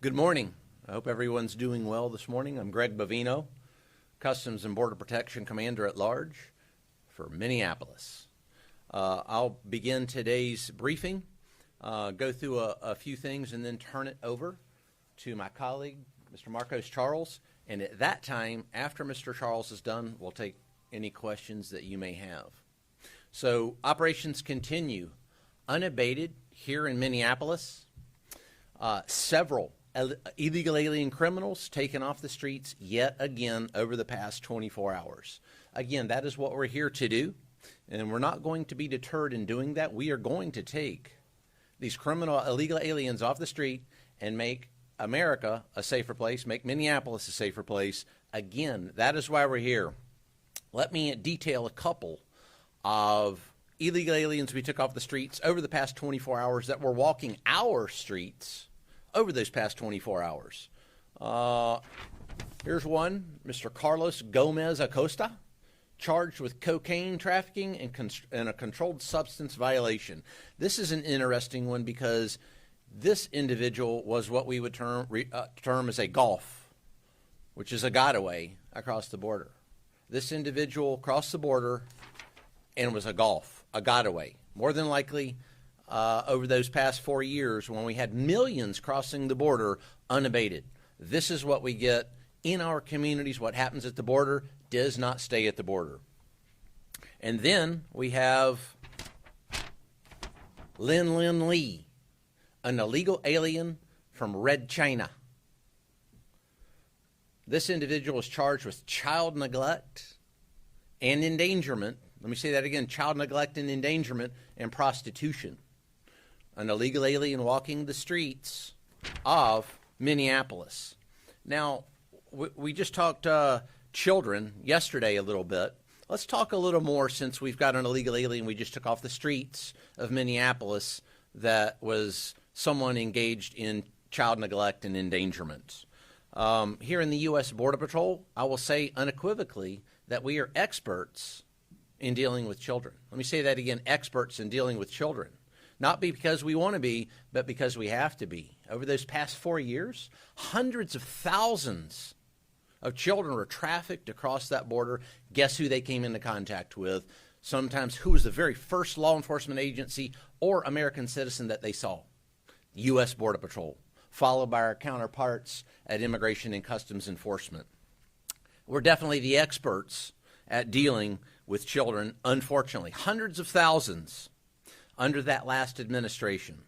Good morning. I hope everyone's doing well this morning. I'm Greg Bavino, Customs and Border Protection Commander at Large for Minneapolis. I'll begin today's briefing, go through a few things, and then turn it over to my colleague, Mr. Marcos Charles. And at that time, after Mr. Charles is done, we'll take any questions that you may have. So operations continue unabated here in Minneapolis. Several illegal alien criminals taken off the streets yet again over the past 24 hours. Again, that is what we're here to do, and we're not going to be deterred in doing that. We are going to take these illegal aliens off the street and make America a safer place, make Minneapolis a safer place. Again, that is why we're here. Let me detail a couple of illegal aliens we took off the streets over the past 24 hours that were walking our streets over those past 24 hours. Here's one, Mr. Carlos Gomez Acosta, charged with cocaine trafficking and a controlled substance violation. This is an interesting one because this individual was what we would term as a golf, which is a getaway across the border. This individual crossed the border and was a getaway. More than likely, over those past 4 years when we had millions crossing the border unabated. This is what we get in our communities. What happens at the border does not stay at the border. And then we have Lin Lee, an illegal alien from Red China. This individual is charged with child neglect and endangerment. Let me say that again, child neglect and endangerment and prostitution. An illegal alien walking the streets of Minneapolis. Now, we just talked children yesterday a little bit. Let's talk a little more since we've got an illegal alien we just took off the streets of Minneapolis that was someone engaged in child neglect and endangerment. Here in the U.S. Border Patrol, I will say unequivocally that we are experts in dealing with children. Let me say that again, experts in dealing with children. Not because we want to be, but because we have to be. Over those past 4 years, hundreds of thousands of children were trafficked across that border. Guess who they came into contact with? Sometimes who was the very first law enforcement agency or American citizen that they saw? U.S. Border Patrol, followed by our counterparts at Immigration and Customs Enforcement. We're definitely the experts at dealing with children, unfortunately. Hundreds of thousands under that last administration.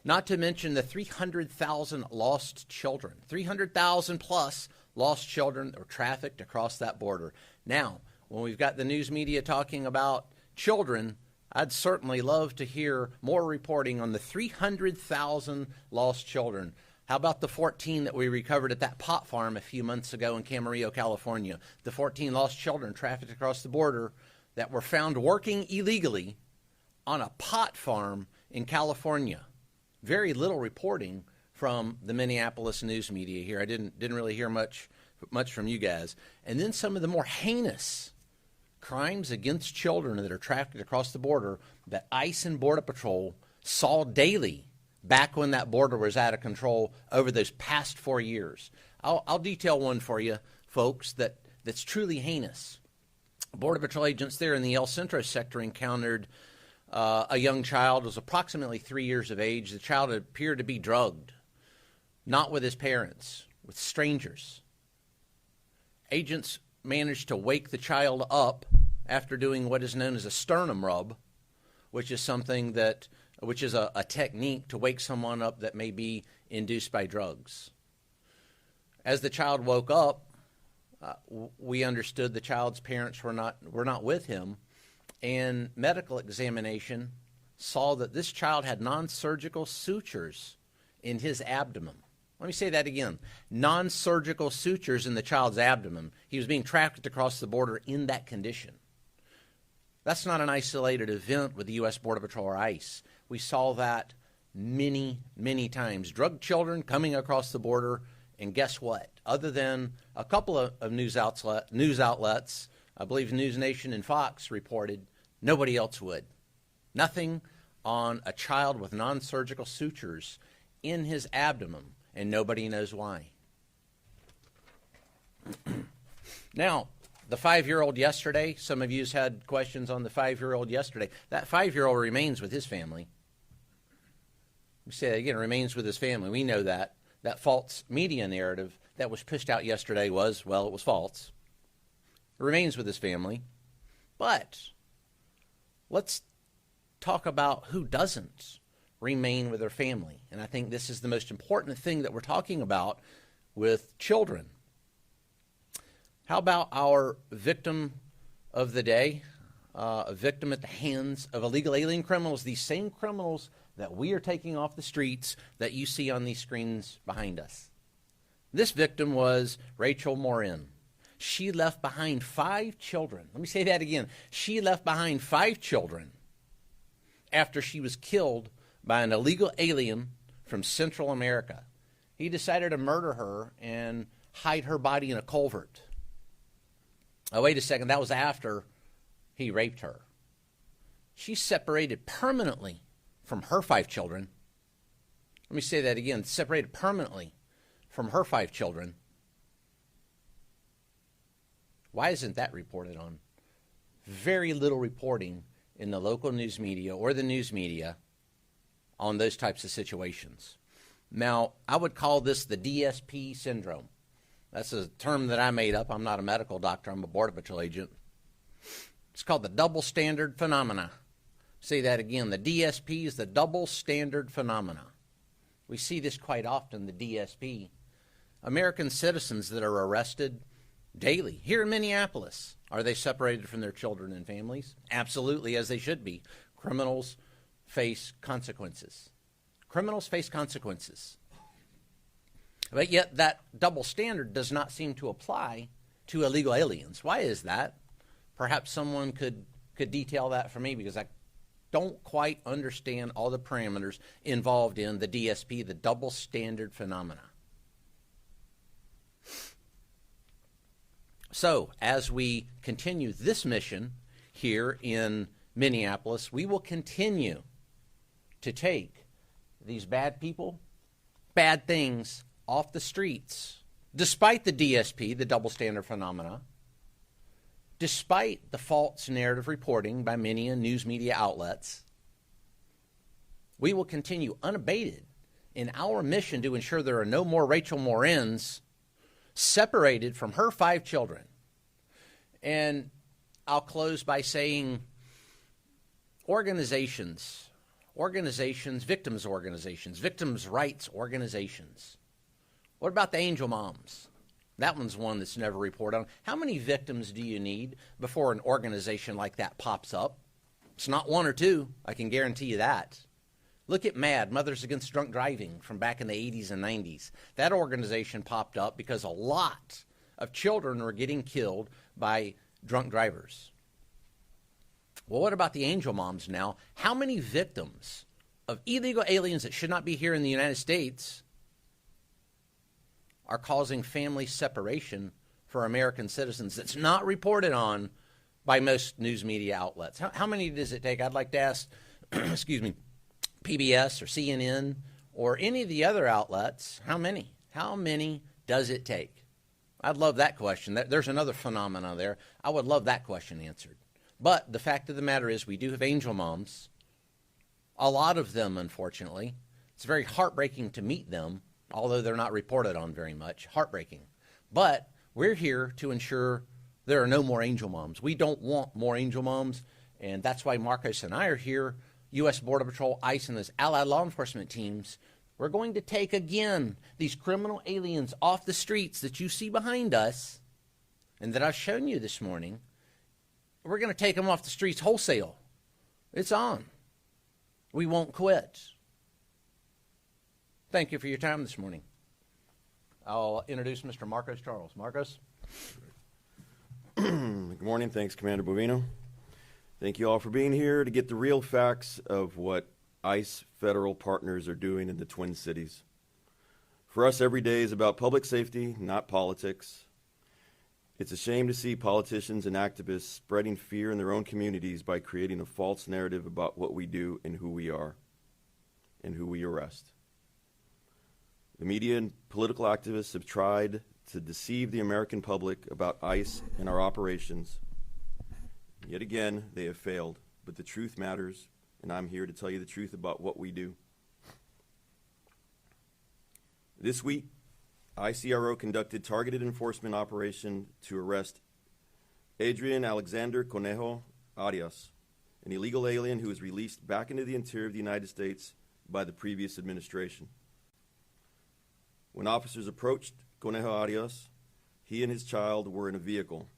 Not to mention the 300,000 lost children, 300,000 plus lost children that were trafficked across that border. Now, when we've got the news media talking about children, I'd certainly love to hear more reporting on the 300,000 lost children. How about the 14 that we recovered at that pot farm a few months ago in Camarillo, California? The 14 lost children trafficked across the border that were found working illegally on a pot farm in California. Very little reporting from the Minneapolis news media here. I didn't really hear much from you guys. And then some of the more heinous crimes against children that are trafficked across the border that ICE and Border Patrol saw daily back when that border was out of control over those past 4 years. I'll detail one for you, folks, that's truly heinous. Border Patrol agents there in the El Centro sector encountered a young child, was approximately 3 years of age. The child appeared to be drugged, not with his parents, with strangers. Agents managed to wake the child up after doing what is known as a sternum rub, which is a technique to wake someone up that may be induced by drugs. As the child woke up, we understood the child's parents were not with him. And medical examination saw that this child had non-surgical sutures in his abdomen. Let me say that again. Non-surgical sutures in the child's abdomen. He was being trafficked across the border in that condition. That's not an isolated event with the U.S. Border Patrol or ICE. We saw that many, many times. Drug children coming across the border, and guess what? Other than a couple of news outlets, I believe NewsNation and Fox reported, nobody else would. Nothing on a child with non-surgical sutures in his abdomen. and nobody knows why. Now, the 5-year-old yesterday, some of you had questions on the 5-year-old yesterday. That 5-year-old remains with his family. We say that again, remains with his family. We know that. That false media narrative that was pushed out yesterday was, well, it was false. It remains with his family. But let's talk about who doesn't remain with their family. And I think this is the most important thing that we're talking about with children. How about our victim of the day, a victim at the hands of illegal alien criminals, these same criminals that we are taking off the streets that you see on these screens behind us. This victim was Rachel Morin. She left behind 5 children. Let me say that again. She left behind 5 children after she was killed by an illegal alien from Central America. He decided to murder her and hide her body in a culvert. Oh, wait a second. That was after he raped her. She's separated permanently from her 5 children. Let me say that again. Separated permanently from her 5 children. Why isn't that reported on? Very little reporting in the local news media or the news media on those types of situations. Now, I would call this the DSP syndrome. That's a term that I made up. I'm not a medical doctor. I'm a Border Patrol agent. It's called the double standard phenomena. Say that again. The DSP is the double standard phenomena. We see this quite often, the DSP. American citizens that are arrested daily here in Minneapolis, are they separated from their children and families? Absolutely, as they should be. Criminals face consequences. Criminals face consequences. But yet that double standard does not seem to apply to illegal aliens. Why is that? Perhaps someone could detail that for me, because I don't quite understand all the parameters involved in the DSP, the double standard phenomena. So, as we continue this mission here in Minneapolis, we will continue to take these bad people, bad things off the streets, despite the DSP, the double standard phenomena, despite the false narrative reporting by many news media outlets. We will continue unabated in our mission to ensure there are no more Rachel Morins separated from her 5 children. And I'll close by saying organizations, victims rights organizations. What about the angel moms? That one's one that's never reported on. How many victims do you need before an organization like that pops up? It's not 1 or 2. I can guarantee you that. Look at MAD, Mothers Against Drunk Driving, from back in the 80s and 90s. That organization popped up because a lot of children were getting killed by drunk drivers. Well, what about the angel moms now? How many victims of illegal aliens that should not be here in the United States are causing family separation for American citizens that's not reported on by most news media outlets? How many does it take? I'd like to ask, excuse me, PBS or CNN or any of the other outlets, how many? How many does it take? I'd love that question. There's another phenomenon there. I would love that question answered. But the fact of the matter is we do have angel moms, a lot of them, unfortunately. It's very heartbreaking to meet them, although they're not reported on very much. Heartbreaking. But we're here to ensure there are no more angel moms. We don't want more angel moms, and that's why Marcos and I are here, U.S. Border Patrol, ICE, and those allied law enforcement teams. We're going to take, again, these criminal aliens off the streets that you see behind us and that I've shown you this morning. We're going to take them off the streets wholesale. It's on. We won't quit. Thank you for your time this morning. I'll introduce Mr. Marcos Charles. Marcos? Good morning. Thanks, Commander Bovino. Thank you all for being here to get the real facts of what ICE federal partners are doing in the Twin Cities. For us, every day is about public safety, not politics. It's a shame to see politicians and activists spreading fear in their own communities by creating a false narrative about what we do and who we are and who we arrest. The media and political activists have tried to deceive the American public about ICE and our operations. Yet again, they have failed, but the truth matters, and I'm here to tell you the truth about what we do. This week, ICRO conducted targeted enforcement operation to arrest Adrian Alexander Conejo Arias, an illegal alien who was released back into the interior of the United States by the previous administration. When officers approached Conejo Arias, he and his child were in a vehicle.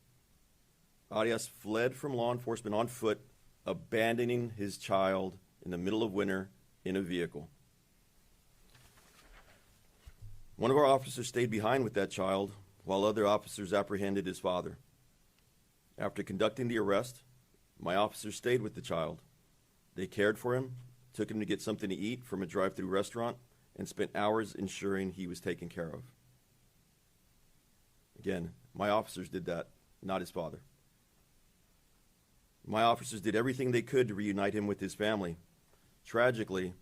Arias fled from law enforcement on foot, abandoning his child in the middle of winter in a vehicle. One of our officers stayed behind with that child while other officers apprehended his father. After conducting the arrest, my officers stayed with the child. They cared for him, took him to get something to eat from a drive-through restaurant, and spent hours ensuring he was taken care of. Again, my officers did that, not his father. My officers did everything they could to reunite him with his family. Tragically,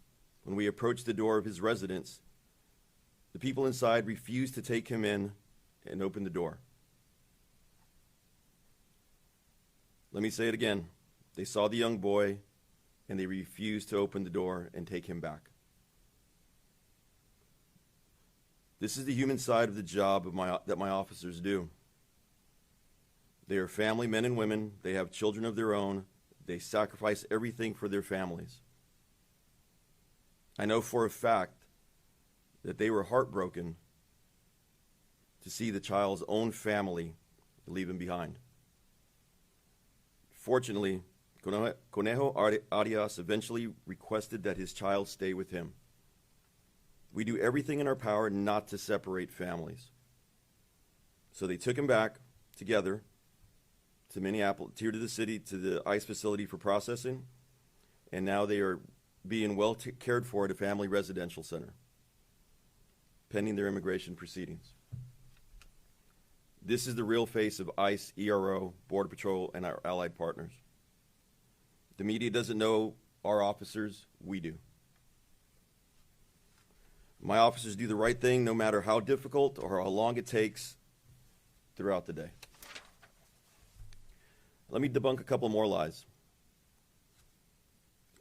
when we approached the door of his residence, the people inside refused to take him in and open the door. Let me say it again. They saw the young boy, and they refused to open the door and take him back. This is the human side of the job that my officers do. They are family men and women. They have children of their own. They sacrifice everything for their families. I know for a fact that they were heartbroken to see the child's own family leave him behind. Fortunately, Conejo Arias eventually requested that his child stay with him. We do everything in our power not to separate families. So they took him back together to Minneapolis, here to the city, to the ICE facility for processing, and now they are being well cared for at a family residential center, pending their immigration proceedings. This is the real face of ICE, ERO, Border Patrol, and our allied partners. The media doesn't know our officers, we do. My officers do the right thing no matter how difficult or how long it takes throughout the day. Let me debunk a couple more lies.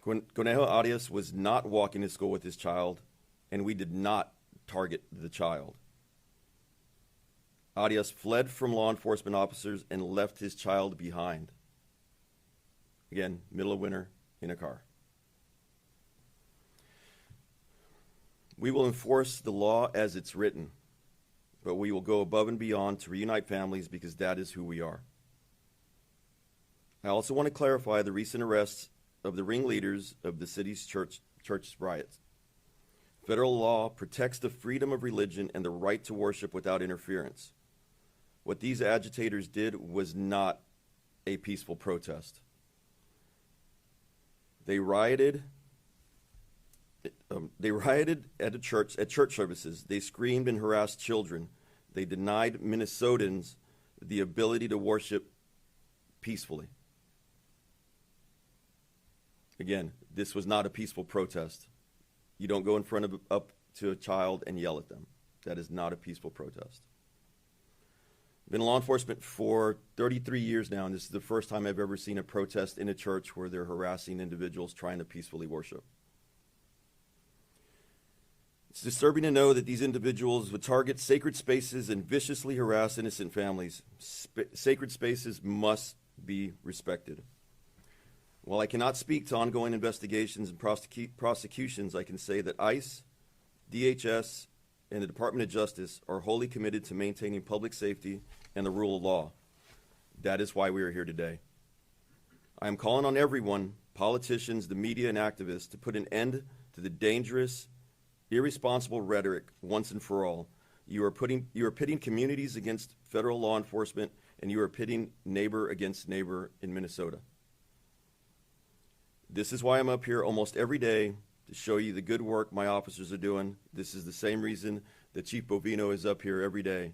Conejo Arias was not walking to school with his child, and we did not target the child. Arias fled from law enforcement officers and left his child behind. Again, middle of winter, in a car. We will enforce the law as it's written, but we will go above and beyond to reunite families because that is who we are. I also want to clarify the recent arrests of the ringleaders of the city's church riots. Federal law protects the freedom of religion and the right to worship without interference. What these agitators did was not a peaceful protest. They rioted at church services. They screamed and harassed children. They denied Minnesotans the ability to worship peacefully. Again, this was not a peaceful protest. You don't go in front of up to a child and yell at them. That is not a peaceful protest. I've been in law enforcement for 33 years now, and this is the first time I've ever seen a protest in a church where they're harassing individuals trying to peacefully worship. It's disturbing to know that these individuals would target sacred spaces and viciously harass innocent families. Sacred spaces must be respected. While I cannot speak to ongoing investigations and prosecutions, I can say that ICE, DHS, and the Department of Justice are wholly committed to maintaining public safety and the rule of law. That is why we are here today. I am calling on everyone, politicians, the media, and activists, to put an end to the dangerous, irresponsible rhetoric once and for all. You are pitting communities against federal law enforcement, and you are pitting neighbor against neighbor in Minnesota. This is why I'm up here almost every day, to show you the good work my officers are doing. This is the same reason that Chief Bovino is up here every day.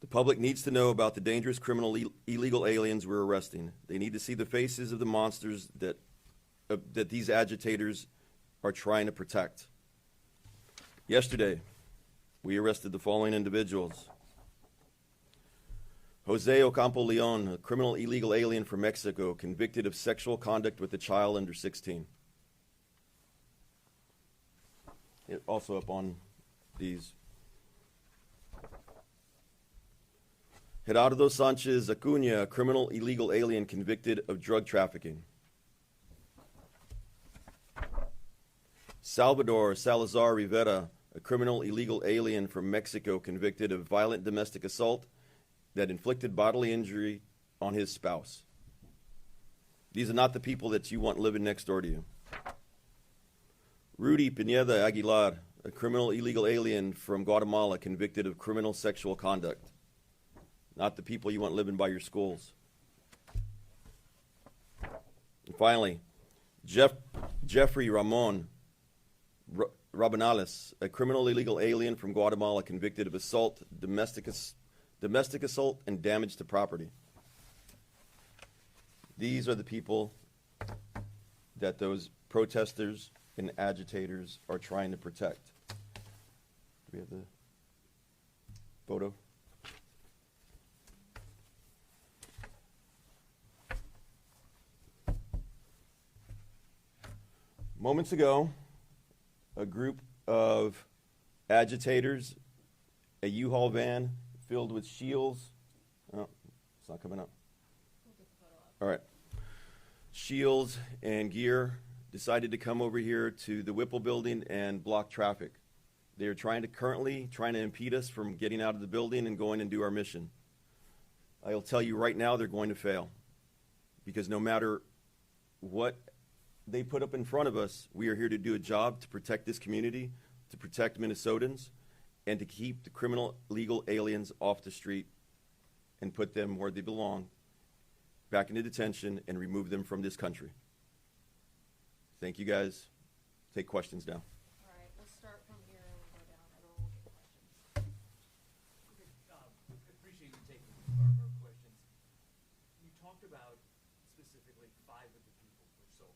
The public needs to know about the dangerous criminal illegal aliens we're arresting. They need to see the faces of the monsters that these agitators are trying to protect. Yesterday, we arrested the following individuals. Jose Ocampo Leon, a criminal illegal alien from Mexico, convicted of sexual conduct with a child under 16. Also up on these. Gerardo Sanchez Acuña, a criminal illegal alien convicted of drug trafficking. Salvador Salazar Rivera, a criminal illegal alien from Mexico convicted of violent domestic assault that inflicted bodily injury on his spouse. These are not the people that you want living next door to you. Rudy Pineda Aguilar, a criminal illegal alien from Guatemala convicted of criminal sexual conduct. Not the people you want living by your schools. And finally, Jeffrey Ramon Rabanales, a criminal illegal alien from Guatemala convicted of assault, domestic assault, and damage to property. These are the people that those protesters and agitators are trying to protect. Do we have the photo? Moments ago, a group of agitators, a U-Haul van filled with shields. Oh, it's not coming up. All right. Shields and gear decided to come over here to the Whipple building and block traffic. They are currently trying to impede us from getting out of the building and going and do our mission. I'll tell you right now, they're going to fail, because no matter what they put up in front of us, we are here to do a job to protect this community, to protect Minnesotans, and to keep the criminal legal aliens off the street and put them where they belong, back into detention, and remove them from this country. Thank you, guys. Take questions now. All right, we'll start from here and we'll go down. Everyone will get questions. Okay, appreciate you taking our questions. You talked about specifically 5 of the people or so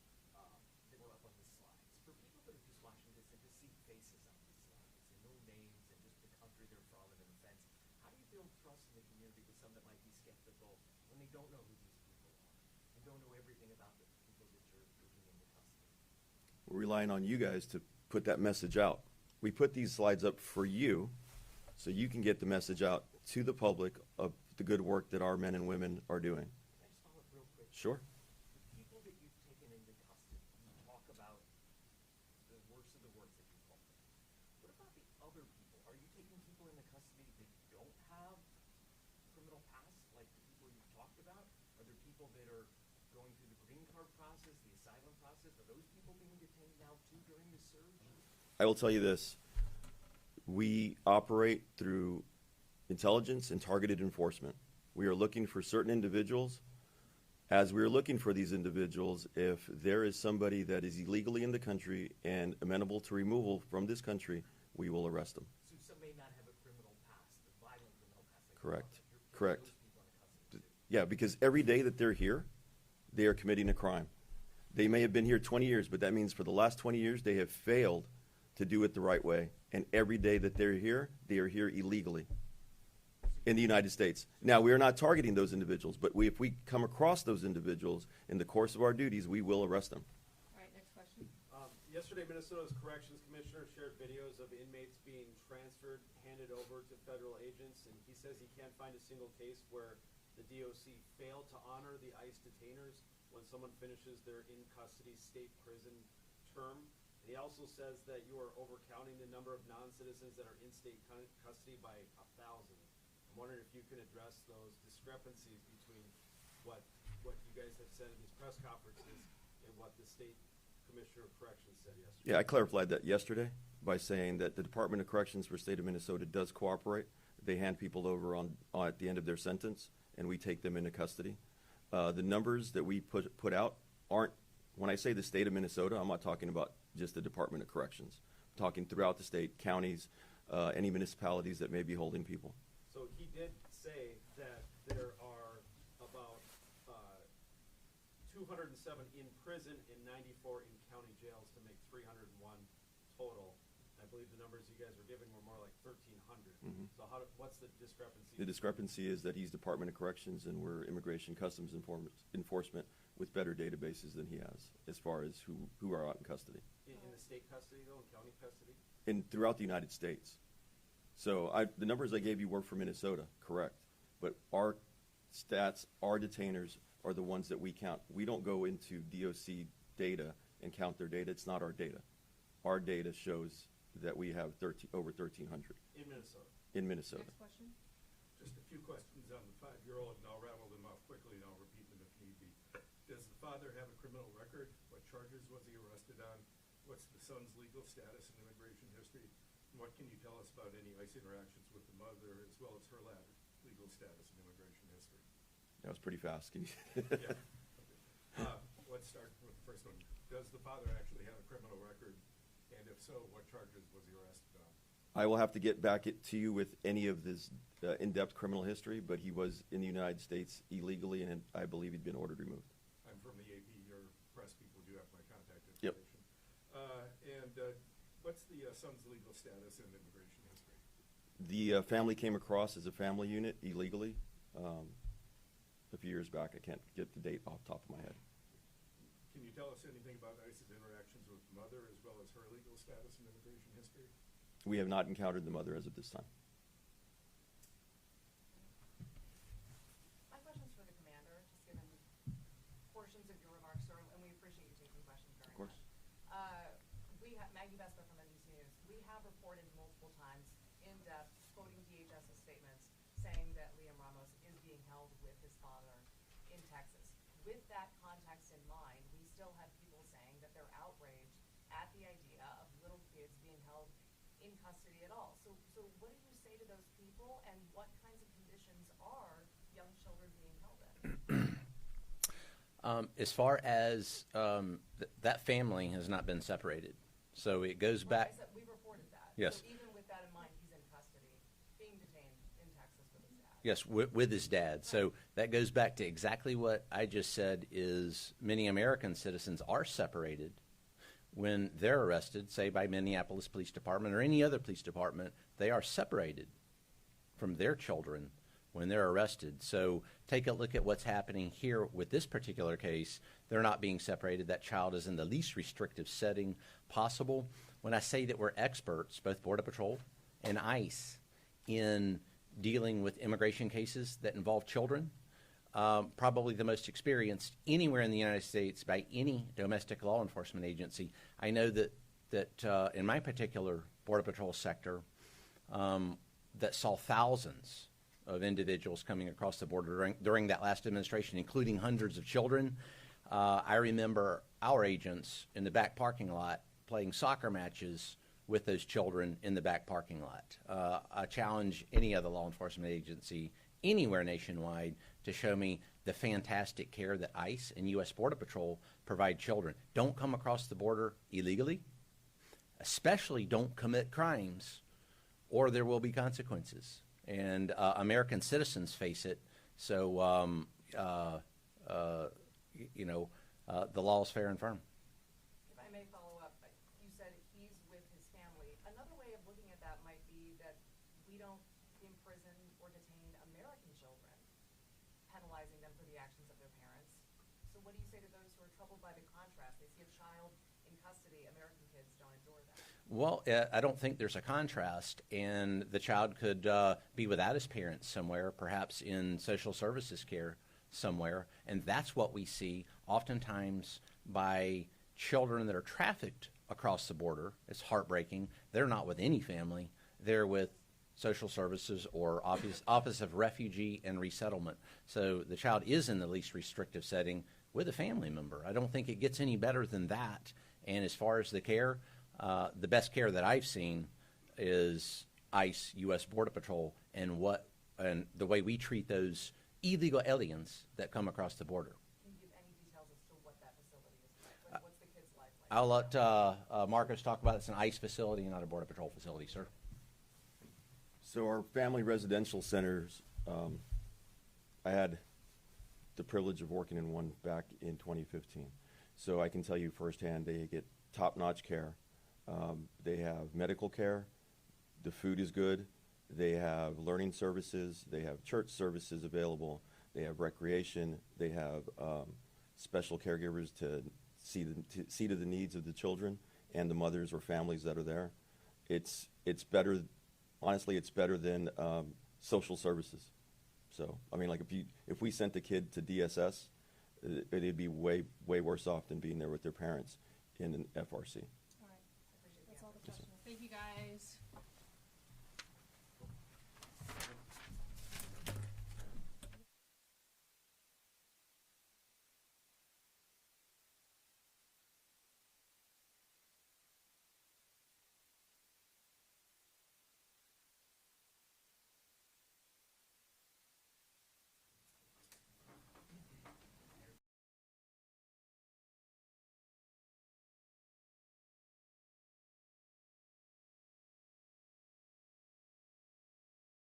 that were up on the slides. For people that are just watching this and just see faces on these slides and no names and just the country they're from and an offense, how do you build trust in the community with some that might be skeptical when they don't know who these people are and don't know everything about the people that you're bringing into custody? We're relying on you guys to put that message out. We put these slides up for you so you can get the message out to the public of the good work that our men and women are doing. Can I just follow up real quick? Sure. The people that you've taken into custody, you talk about the worst of the worst that you call them. What about the other people? Are you taking people into custody that don't have criminal past, like the people you've talked about? Are there people that are going through the green card process, the asylum process? Are those people being detained now too during the surge? I will tell you this. We operate through intelligence and targeted enforcement. We are looking for certain individuals. As we are looking for these individuals, if there is somebody that is illegally in the country and amenable to removal from this country, we will arrest them. So some may not have a criminal past, a violent criminal past. Correct. You're Correct. those people in custody too. Yeah, because every day that they're here, they are committing a crime. They may have been here 20 years, but that means for the last 20 years, they have failed to do it the right way. And every day that they're here, they are here illegally in the United States. Now, we are not targeting those individuals, but if we come across those individuals in the course of our duties, we will arrest them. All right, next question. Yesterday, Minnesota's corrections commissioner shared videos of inmates being transferred, handed over to federal agents, and he says he can't find a single case where the DOC failed to honor the ICE detainers when someone finishes their in-custody state prison term. And he also says that you are overcounting the number of non-citizens that are in state custody by 1,000. I'm wondering if you can address those discrepancies between what you guys have said in these press conferences and what the state commissioner of corrections said yesterday. Yeah, I clarified that yesterday by saying that the Department of Corrections for the state of Minnesota does cooperate. They hand people over at the end of their sentence, and we take them into custody. The numbers that we put out aren't, when I say the state of Minnesota, I'm not talking about just the Department of Corrections. I'm talking throughout the state, counties, any municipalities that may be holding people. So he did say that there are about 207 in prison and 94 in county jails to make 301 total. I believe the numbers you guys were giving were more like 1,300. So what's the discrepancy? The discrepancy is that he's Department of Corrections and we're Immigration Customs Enforcement with better databases than he has as far as who are out in custody. In the state custody, though, in county custody? And throughout the United States. So the numbers I gave you were for Minnesota, correct. But our stats, our detainers are the ones that we count. We don't go into DOC data and count their data. It's not our data. Our data shows that we have over 1,300 In Minnesota. in Minnesota. Next question? Just a few questions on the 5-year-old, and I'll rattle them off quickly, and I'll repeat them if need be. Does the father have a criminal record? What charges was he arrested on? What's the son's legal status and immigration history? And what can you tell us about any ICE interactions with the mother, as well as her legal status and immigration history? That was pretty fast. Can you? Yeah. Okay. Let's start with the first one. Does the father actually have a criminal record? And if so, what charges was he arrested on? I will have to get back to you with any of this in-depth criminal history, but he was in the United States illegally, and I believe he'd been ordered removed. I'm from the AP. Your press people do have my contact Yep. information. And what's the son's legal status and immigration history? The family came across as a family unit illegally a few years back. I can't get the date off the top of my head. Can you tell us anything about ICE's interactions with the mother, as well as her legal status and immigration history? We have not encountered the mother as of this time. My question's for the commander, just given portions of your remarks, sir, and we appreciate you taking questions very much. Of course. Maggie Vespa from NBC News. We have reported multiple times in depth, quoting DHS's statements, saying that Liam Ramos is being held with his father in Texas. With that context in mind, we still have people saying that they're outraged at the idea of little kids being held in custody at all. So what do you say to those people, and what kinds of conditions are young children being held in? As far as that family has not been separated, so it goes Well, back. I said we reported that. Yes. So even with that in mind, he's in custody, being detained in Texas with his dad. Yes, with his dad. So that goes back to exactly what I just said. Is many American citizens are separated when they're arrested, say by Minneapolis Police Department or any other police department. They are separated from their children when they're arrested. So take a look at what's happening here with this particular case. They're not being separated. That child is in the least restrictive setting possible. When I say that we're experts, both Border Patrol and ICE, in dealing with immigration cases that involve children, probably the most experienced anywhere in the United States by any domestic law enforcement agency. I know that in my particular Border Patrol sector, that saw thousands of individuals coming across the border during that last administration, including hundreds of children. I remember our agents in the back parking lot playing soccer matches with those children in the back parking lot. I challenge any other law enforcement agency anywhere nationwide to show me the fantastic care that ICE and U.S. Border Patrol provide children. Don't come across the border illegally, especially don't commit crimes, or there will be consequences. And American citizens face it. So, the law is fair and firm. If I may follow up, you said he's with his family. Another way of looking at that might be that we don't imprison or detain American children, penalizing them for the actions of their parents. So what do you say to those who are troubled by the contrast? They see a child in custody. American kids don't endure that. Well, I don't think there's a contrast, and the child could be without his parents somewhere, perhaps in social services care somewhere, and that's what we see oftentimes by children that are trafficked across the border. It's heartbreaking. They're not with any family. They're with social services or Office of Refugee and Resettlement. So the child is in the least restrictive setting with a family member. I don't think it gets any better than that. And as far as the care, the best care that I've seen is ICE, U.S. Border Patrol, and the way we treat those illegal aliens that come across the border. Can you give any details as to what that facility is like? What's the kid's life like? I'll let Marcos talk about it. It's an ICE facility, not a Border Patrol facility, sir. So our family residential centers, I had the privilege of working in one back in 2015. So I can tell you firsthand, they get top-notch care. They have medical care. The food is good. They have learning services. They have church services available. They have recreation. They have special caregivers to see to the needs of the children and the mothers or families that are there. It's better. Honestly, it's better than social services. So, I mean, like if we sent the kid to DSS, it'd be way worse off than being there with their parents in an FRC.